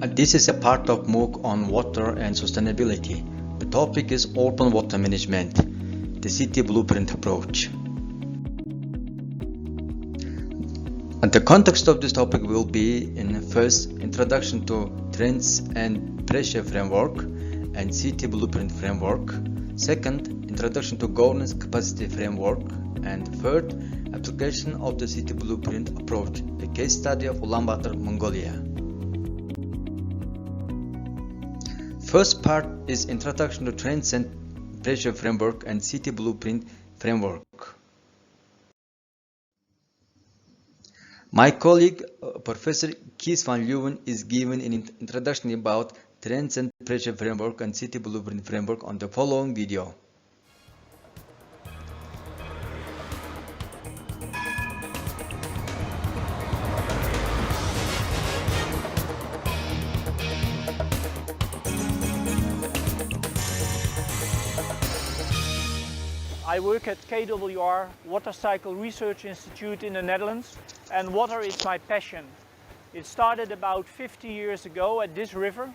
This is a part of MOOC on water and sustainability. The topic is urban water management, the city blueprint approach. And the context of this topic will be in first, introduction to trends and pressure framework and city blueprint framework. Second, introduction to governance capacity framework. And third, application of the city blueprint approach, a case study of Ulaanbaatar, Mongolia. First part is introduction to trends and pressure framework and city blueprint framework. My colleague, Professor Kees van Leeuwen, is giving an introduction about trends and pressure framework and city blueprint framework on the following video. I work at KWR, Water Cycle Research Institute in the Netherlands, and water is my passion. It started about 50 years ago at this river.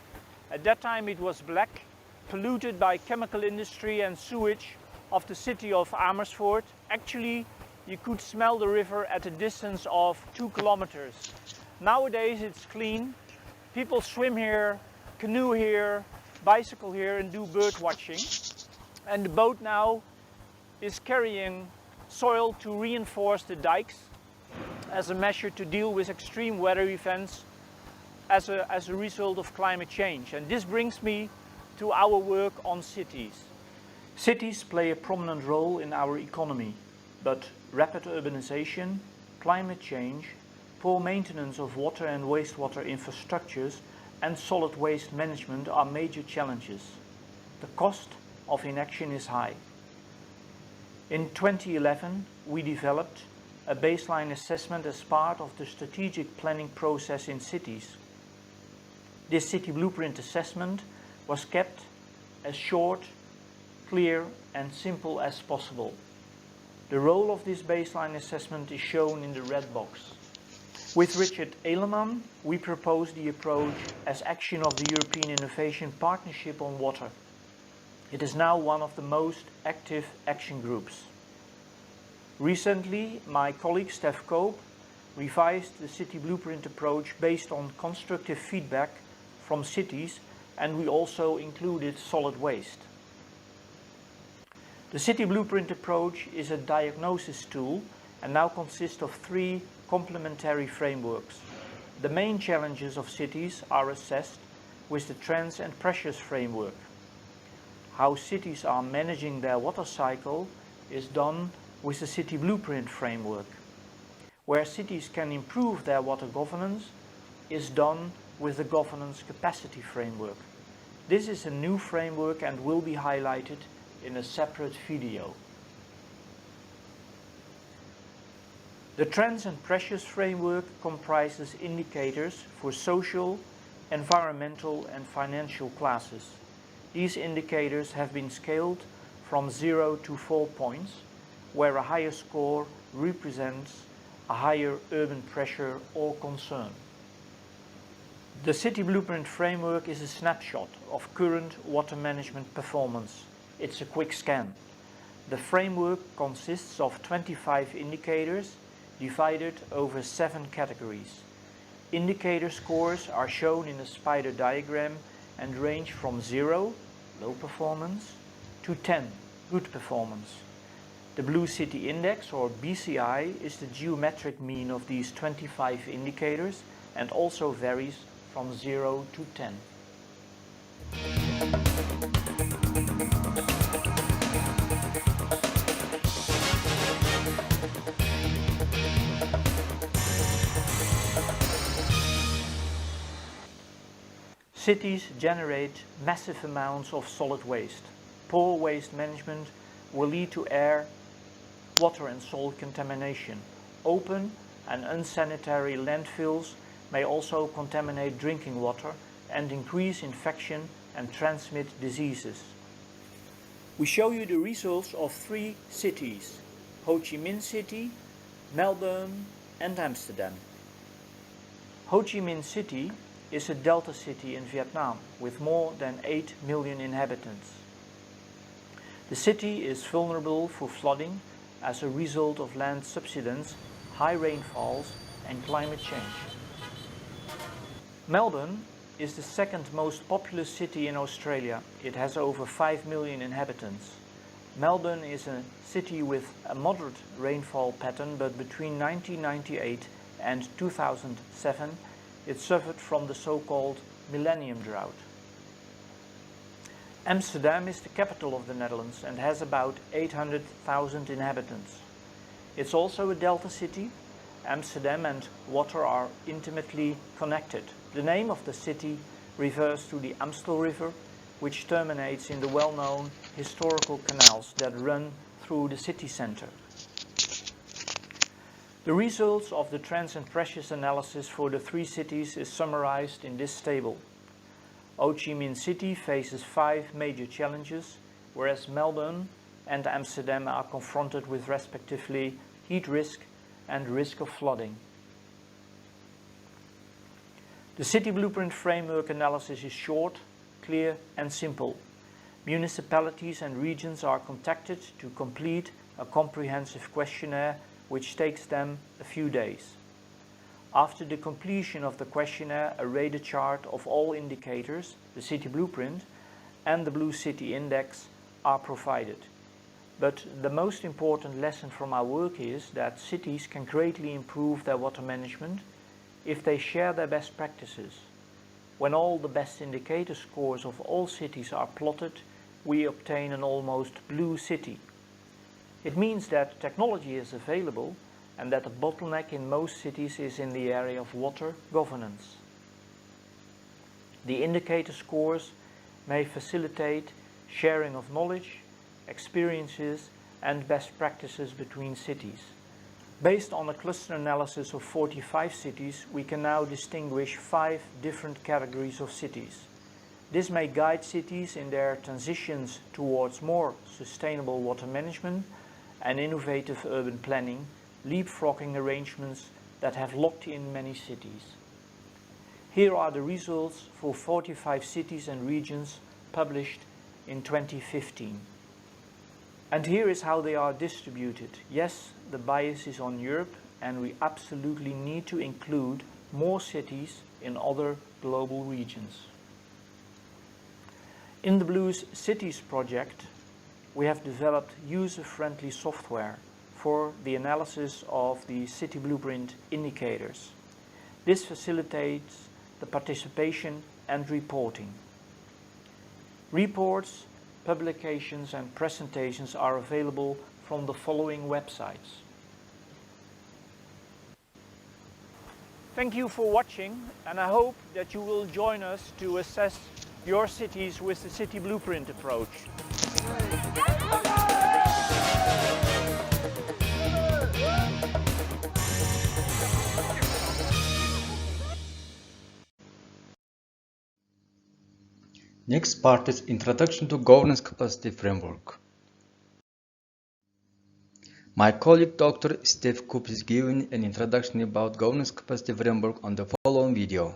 At that time it was black, polluted by chemical industry and sewage of the city of Amersfoort. Actually, you could smell the river at a distance of 2 kilometers. Nowadays it's clean. People swim here, canoe here, bicycle here and do bird watching. And the boat now is carrying soil to reinforce the dikes as a measure to deal with extreme weather events as a result of climate change. And this brings me to our work on cities. Cities play a prominent role in our economy, but rapid urbanization, climate change, poor maintenance of water and wastewater infrastructures and solid waste management are major challenges. The cost of inaction is high. In 2011, we developed a baseline assessment as part of the strategic planning process in cities. This city blueprint assessment was kept as short, clear and simple as possible. The role of this baseline assessment is shown in the red box. With Richard Ehleman, we proposed the approach as action of the European Innovation Partnership on Water. It is now one of the most active action groups. Recently, my colleague Stef Koop revised the city blueprint approach based on constructive feedback from cities, and we also included solid waste. The city blueprint approach is a diagnosis tool and now consists of 3 complementary frameworks. The main challenges of cities are assessed with the trends and pressures framework. How cities are managing their water cycle is done with the city blueprint framework. Where cities can improve their water governance is done with the governance capacity framework. This is a new framework and will be highlighted in a separate video. The trends and pressures framework comprises indicators for social, environmental and financial classes. These indicators have been scaled from 0 to 4 points, where a higher score represents a higher urban pressure or concern. The City Blueprint framework is a snapshot of current water management performance. It's a quick scan. The framework consists of 25 indicators divided over 7 categories. Indicator scores are shown in a spider diagram and range from 0, low performance, to 10, good performance. The Blue City Index, or BCI, is the geometric mean of these 25 indicators and also varies from 0 to 10. Cities generate massive amounts of solid waste. Poor waste management will lead to air, water and soil contamination. Open and unsanitary landfills may also contaminate drinking water and increase infection and transmit diseases. We show you the results of 3 cities: Ho Chi Minh City, Melbourne and Amsterdam. Ho Chi Minh City is a delta city in Vietnam with more than 8 million inhabitants. The city is vulnerable for flooding as a result of land subsidence, high rainfalls and climate change. Melbourne is the second most populous city in Australia. It has over 5 million inhabitants. Melbourne is a city with a moderate rainfall pattern, but between 1998 and 2007 it suffered from the so-called Millennium Drought. Amsterdam is the capital of the Netherlands and has about 800,000 inhabitants. It's also a delta city. Amsterdam and water are intimately connected. The name of the city refers to the Amstel River, which terminates in the well-known historical canals that run through the city centre. The results of the trends and pressures analysis for the three cities is summarized in this table. Ho Chi Minh City faces 5 major challenges, whereas Melbourne and Amsterdam are confronted with respectively heat risk and risk of flooding. The City Blueprint Framework analysis is short, clear and simple. Municipalities and regions are contacted to complete a comprehensive questionnaire which takes them a few days. After the completion of the questionnaire, a radar chart of all indicators, the City Blueprint and the Blue City Index are provided. But the most important lesson from our work is that cities can greatly improve their water management if they share their best practices. When all the best indicator scores of all cities are plotted, we obtain an almost blue city. It means that technology is available and that the bottleneck in most cities is in the area of water governance. The indicator scores may facilitate sharing of knowledge, experiences and best practices between cities. Based on a cluster analysis of 45 cities, we can now distinguish 5 different categories of cities. This may guide cities in their transitions towards more sustainable water management and innovative urban planning, leapfrogging arrangements that have locked in many cities. Here are the results for 45 cities and regions published in 2015. And here is how they are distributed. Yes, the bias is on Europe and we absolutely need to include more cities in other global regions. In the Blue Cities project, we have developed user-friendly software for the analysis of the City Blueprint indicators. This facilitates the participation and reporting. Reports, publications and presentations are available from the following websites. Thank you for watching, and I hope that you will join us to assess your cities with the City Blueprint approach. Next part is Introduction to Governance Capacity Framework. My colleague Dr. Steve Coop is giving an introduction about Governance Capacity Framework on the following video.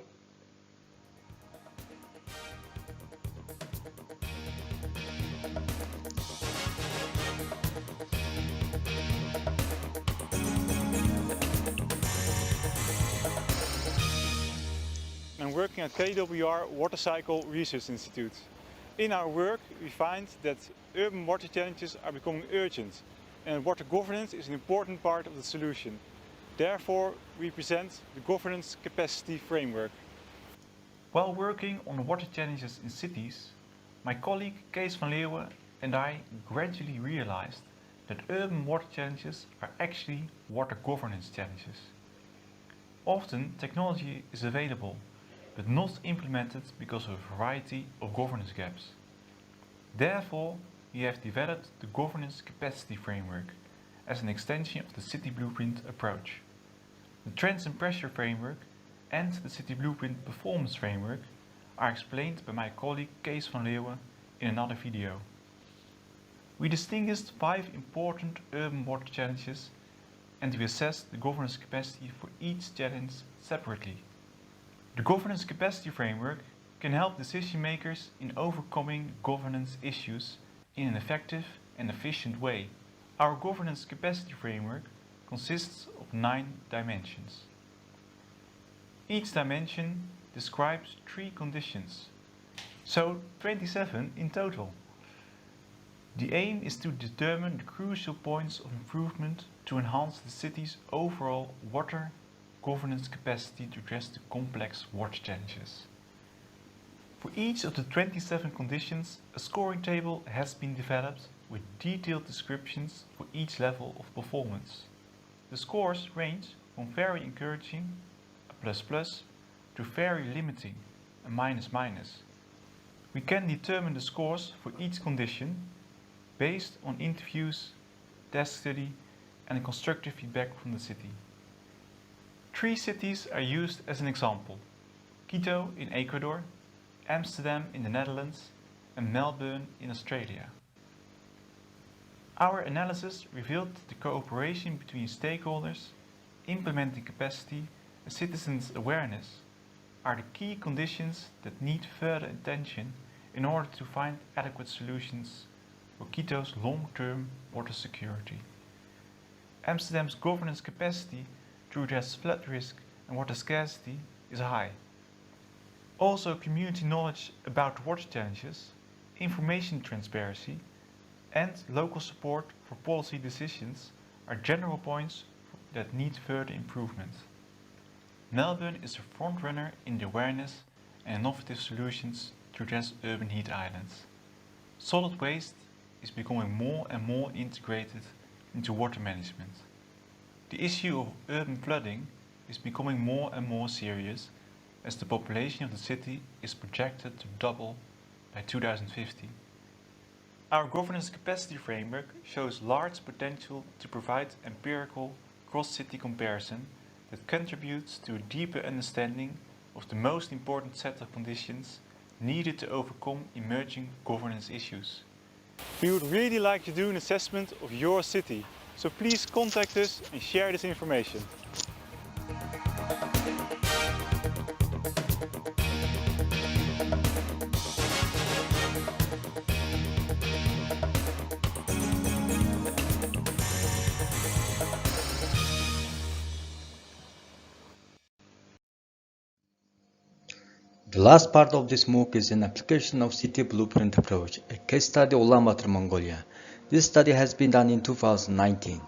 I'm working at KWR Water Cycle Research Institute. In our work we find that urban water challenges are becoming urgent and water governance is an important part of the solution. Therefore we present the Governance Capacity Framework. While working on water challenges in cities, my colleague Kees van Leeuwen and I gradually realized that urban water challenges are actually water governance challenges. Often technology is available, but not implemented because of a variety of governance gaps. Therefore, we have developed the Governance Capacity Framework as an extension of the City Blueprint approach. The Trends and Pressure Framework and the City Blueprint Performance Framework are explained by my colleague Kees van Leeuwen in another video. We distinguished 5 important urban water challenges, and we assessed the governance capacity for each challenge separately. The governance capacity framework can help decision makers in overcoming governance issues in an effective and efficient way. Our governance capacity framework consists of 9 dimensions. Each dimension describes 3 conditions, so 27 in total. The aim is to determine the crucial points of improvement to enhance the city's overall water governance capacity to address the complex water challenges. For each of the 27 conditions, a scoring table has been developed with detailed descriptions for each level of performance. The scores range from very encouraging, a ++, to very limiting, a -. We can determine the scores for each condition based on interviews, desk study, and constructive feedback from the city. 3 cities are used as an example: Quito in Ecuador, Amsterdam in the Netherlands, and Melbourne in Australia. Our analysis revealed that the cooperation between stakeholders, implementing capacity, and citizens' awareness are the key conditions that need further attention in order to find adequate solutions for Quito's long-term water security. Amsterdam's governance capacity to address flood risk and water scarcity is high. Also, community knowledge about water challenges, information transparency, and local support for policy decisions are general points that need further improvement. Melbourne is a frontrunner in the awareness and innovative solutions to address urban heat islands. Solid waste is becoming more and more integrated into water management. The issue of urban flooding is becoming more and more serious as the population of the city is projected to double by 2050. Our governance capacity framework shows large potential to provide empirical cross-city comparison that contributes to a deeper understanding of the most important set of conditions needed to overcome emerging governance issues. We would really like to do an assessment of your city, so please contact us and share this information. The last part of this MOOC is an application of city blueprint approach, a case study of Ulaanbaatar, Mongolia. This study has been done in 2019.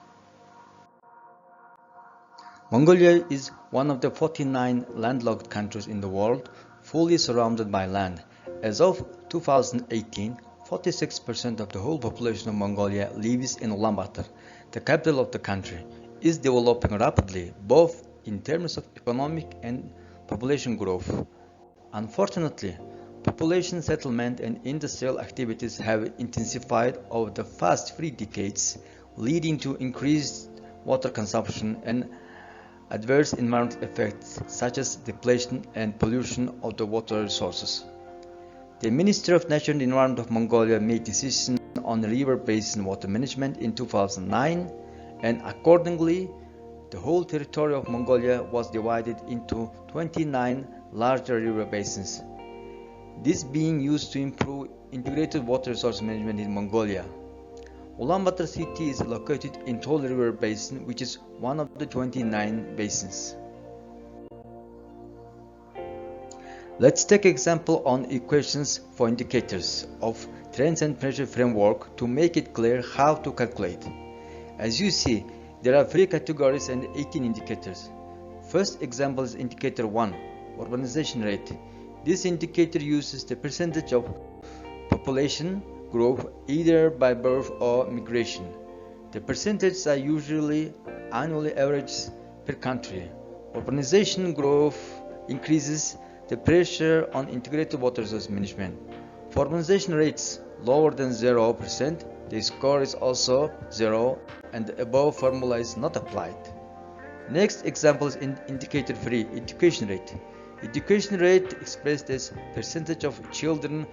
Mongolia is one of the 49 landlocked countries in the world, fully surrounded by land. As of 2018, 46% of the whole population of Mongolia lives in Ulaanbaatar, the capital of the country. Is developing rapidly, both in terms of economic and population growth. Unfortunately, population settlement and industrial activities have intensified over the past 3 decades, leading to increased water consumption and adverse environmental effects such as depletion and pollution of the water resources. The Ministry of Nature and Environment of Mongolia made decisions on river basin water management in 2009, and accordingly, the whole territory of Mongolia was divided into 29 larger river basins. This being used to improve integrated water resource management in Mongolia. Ulaanbaatar city is located in Tol River Basin, which is one of the 29 basins. Let's take example on equations for indicators of trends and pressure framework to make it clear how to calculate. As you see, there are 3 categories and 18 indicators. First example is indicator 1, urbanization rate. This indicator uses the percentage of population growth either by birth or migration. The percentages are usually annually averaged per country. Urbanization growth increases the pressure on integrated water resource management. For urbanization rates lower than 0%, the score is also 0 and the above formula is not applied. Next example is indicator 3, education rate. Education rate expressed as percentage of children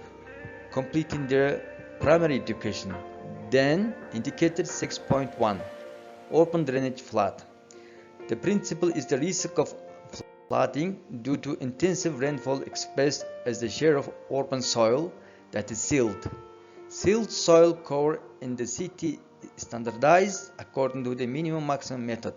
completing their primary education. Then indicator 6.1, open drainage flood. The principle is the risk of flooding due to intensive rainfall expressed as the share of urban soil that is sealed. Sealed soil cover in the city is standardized according to the minimum maximum method.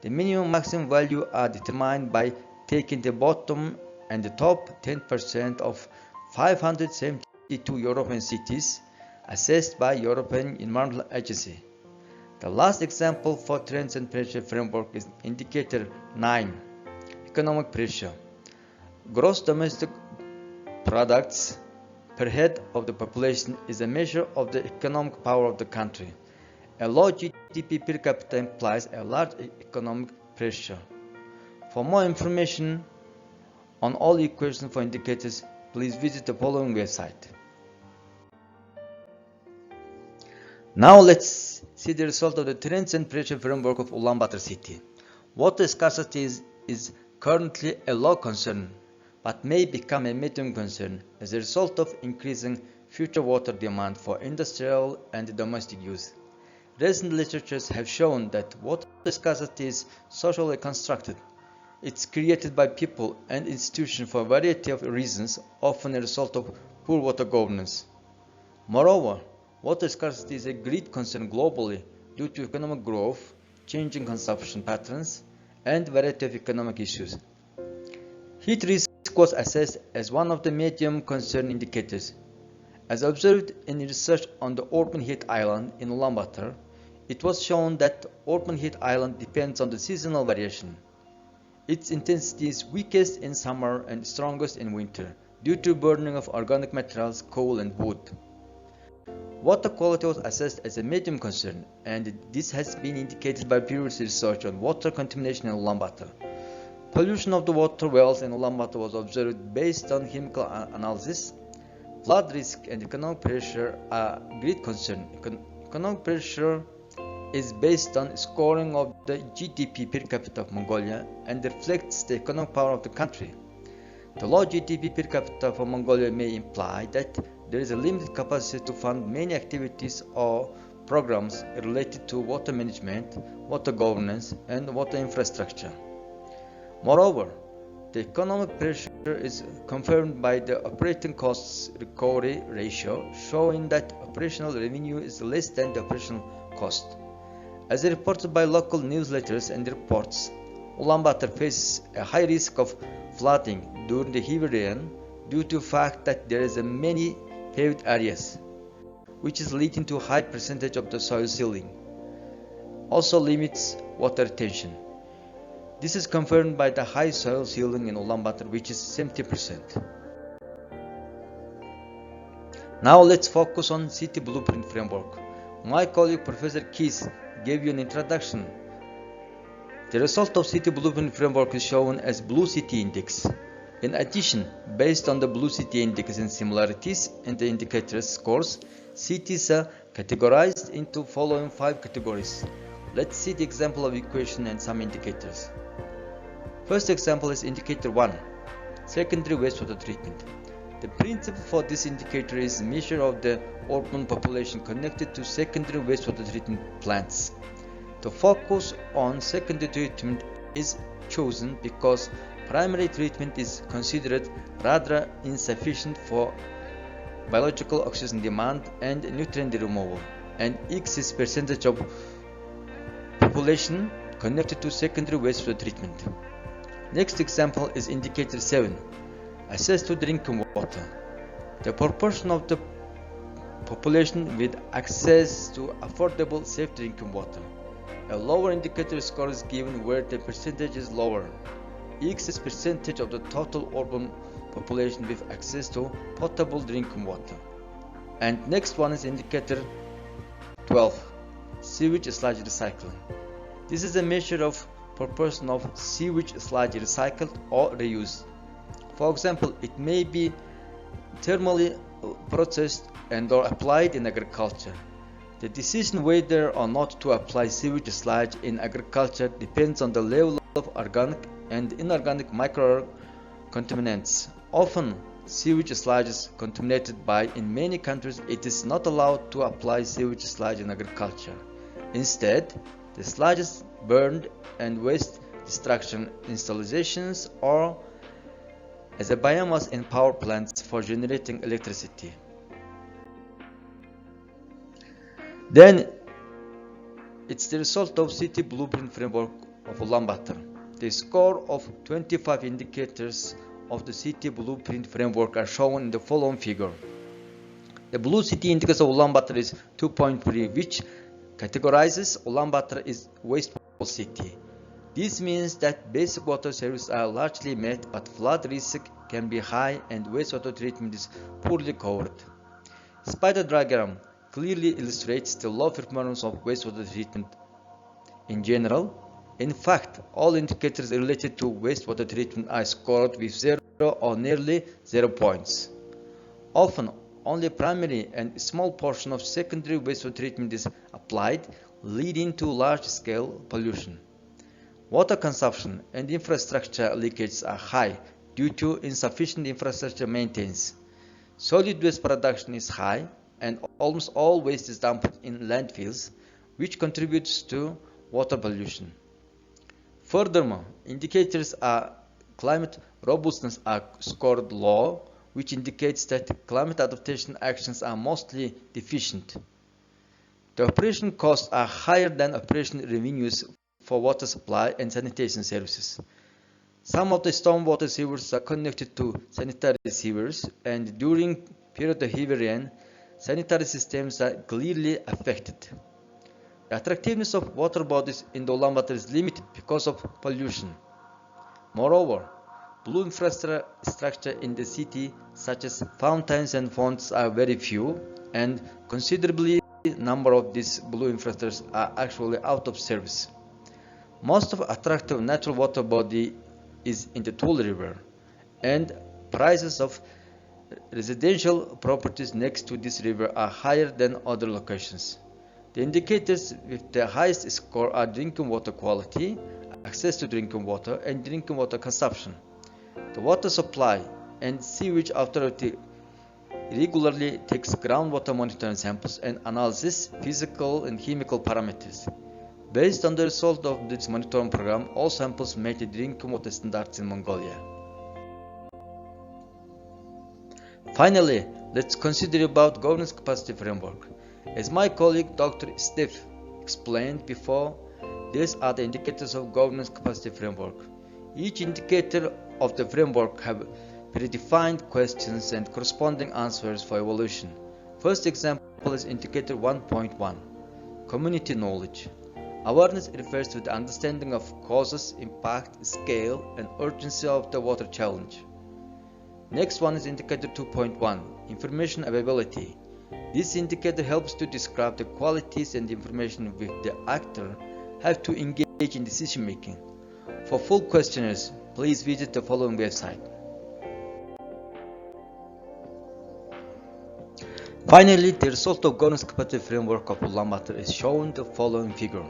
The minimum maximum value are determined by taking the bottom and the top 10% of 572 European cities assessed by European Environmental Agency. The last example for trends and pressure framework is indicator 9, economic pressure. Gross domestic products per head of the population is a measure of the economic power of the country. A low GDP per capita implies a large economic pressure. For more information on all equations for indicators, please visit the following website. Now let's see the result of the trends and pressure framework of Ulaanbaatar city. Water scarcity is currently a low concern, but may become a medium concern as a result of increasing future water demand for industrial and domestic use. Recent literatures have shown that water scarcity is socially constructed. It's created by people and institutions for a variety of reasons, often a result of poor water governance. Moreover, water scarcity is a great concern globally due to economic growth, changing consumption patterns, and variety of economic issues. Heat risk was assessed as one of the medium concern indicators. As observed in research on the urban heat island in Ulaanbaatar, it was shown that urban heat island depends on the seasonal variation. Its intensity is weakest in summer and strongest in winter due to burning of organic materials, coal and wood. Water quality was assessed as a medium concern, and this has been indicated by previous research on water contamination in Ulaanbaatar. Pollution of the water wells in Ulaanbaatar was observed based on chemical analysis. Flood risk and economic pressure are great concern. Economic pressure is based on scoring of the GDP per capita of Mongolia and reflects the economic power of the country. The low GDP per capita for Mongolia may imply that there is a limited capacity to fund many activities or programs related to water management, water governance, and water infrastructure. Moreover, the economic pressure is confirmed by the operating costs recovery ratio, showing that operational revenue is less than the operational cost. As reported by local newsletters and reports, Ulaanbaatar faces a high risk of flooding during the heavy rain due to the fact that there is many paved areas, which is leading to a high percentage of the soil sealing. Also limits water retention. This is confirmed by the high soil sealing in Ulaanbaatar, which is 70%. Now let's focus on city blueprint framework. My colleague Professor Keys gave you an introduction. The result of city blueprint framework is shown as Blue City Index. In addition, based on the Blue City Index and similarities in the indicators scores, cities are categorized into following 5 categories. Let's see the example of equation and some indicators. First example is indicator 1, secondary wastewater treatment. The principle for this indicator is measure of the urban population connected to secondary wastewater treatment plants. The focus on secondary treatment is chosen because primary treatment is considered rather insufficient for biological oxygen demand and nutrient removal, and X is percentage of population connected to secondary wastewater treatment. Next example is indicator 7, access to drinking water. The proportion of the population with access to affordable, safe drinking water. A lower indicator score is given where the percentage is lower. X is percentage of the total urban population with access to potable drinking water. And next one is indicator 12, sewage sludge recycling. This is a measure of proportion of sewage sludge recycled or reused. For example, it may be thermally processed and or applied in agriculture. The decision whether or not to apply sewage sludge in agriculture depends on the level of organic and inorganic micro-contaminants. Often, sewage sludge is contaminated by, in many countries, it is not allowed to apply sewage sludge in agriculture. Instead, the sludge is burned and waste distraction installations, or as a biomass in power plants for generating electricity. Then it's the result of city blueprint framework of Ulaanbaatar. The score of 25 indicators of the city blueprint framework are shown in the following figure. The blue city indicator of Ulaanbaatar is 2.3, which categorizes Ulaanbaatar as wasteful city. This means that basic water services are largely met, but flood risk can be high and wastewater treatment is poorly covered. Spider diagram clearly illustrates the low performance of wastewater treatment in general. In fact, all indicators related to wastewater treatment are scored with 0 or nearly 0 points. Often, only primary and a small portion of secondary wastewater treatment is applied, leading to large-scale pollution. Water consumption and infrastructure leakages are high due to insufficient infrastructure maintenance. Solid waste production is high, and almost all waste is dumped in landfills, which contributes to water pollution. Furthermore, indicators of climate robustness are scored low, which indicates that climate adaptation actions are mostly deficient. The operation costs are higher than operation revenues for water supply and sanitation services. Some of the stormwater sewers are connected to sanitary sewers, and during period of heavy rain, sanitary systems are clearly affected. The attractiveness of water bodies in the Ulaanbaatar is limited because of pollution. Moreover, blue infrastructure in the city, such as fountains and fonts, are very few, and considerably number of these blue infrastructures are actually out of service. Most of attractive natural water body is in the Tool River, and prices of residential properties next to this river are higher than other locations. The indicators with the highest score are drinking water quality, access to drinking water, and drinking water consumption. The Water Supply and Sewage Authority regularly takes groundwater monitoring samples and analyzes physical and chemical parameters. Based on the result of this monitoring program, all samples meet the drinking water standards in Mongolia. Finally, let's consider about governance capacity framework. As my colleague Dr. Steve explained before, these are the indicators of governance capacity framework. Each indicator of the framework have predefined questions and corresponding answers for evaluation. First example is indicator 1.1, community knowledge. Awareness refers to the understanding of causes, impact, scale, and urgency of the water challenge. Next one is indicator 2.1, information availability. This indicator helps to describe the qualities and information which the actor have to engage in decision making. For full questionnaires, please visit the following website. Finally, the result of governance capacity framework of Ulaanbaatar is shown in the following figure.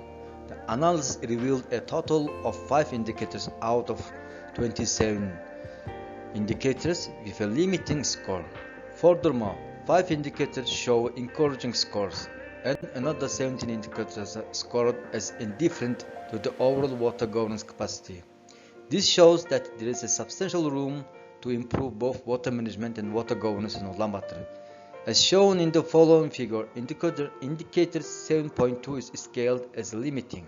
The analysis revealed a total of 5 indicators out of 27 indicators with a limiting score. Furthermore, 5 indicators show encouraging scores, and another 17 indicators are scored as indifferent to the overall water governance capacity. This shows that there is a substantial room to improve both water management and water governance in Ulaanbaatar. As shown in the following figure, indicator 7.2 is scaled as limiting.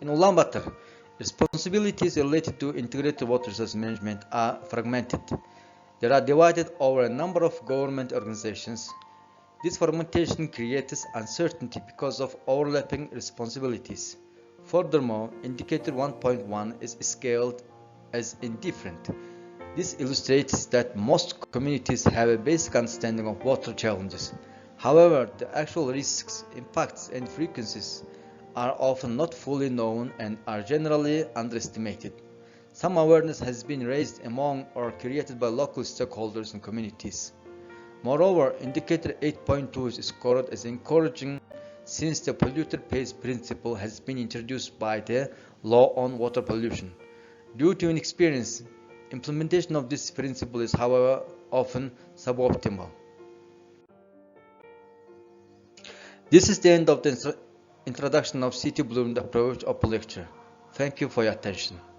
In Ulaanbaatar, responsibilities related to integrated water resource management are fragmented. They are divided over a number of government organizations. This fragmentation creates uncertainty because of overlapping responsibilities. Furthermore, indicator 1.1 is scaled as indifferent. This illustrates that most communities have a basic understanding of water challenges. However, the actual risks, impacts, and frequencies are often not fully known and are generally underestimated. Some awareness has been raised among or created by local stakeholders and communities. Moreover, indicator 8.2 is scored as encouraging since the polluter pays principle has been introduced by the law on water pollution. Due to inexperience, implementation of this principle is, however, often suboptimal. This is the end of the introduction of city blueprint approach of the lecture. Thank you for your attention.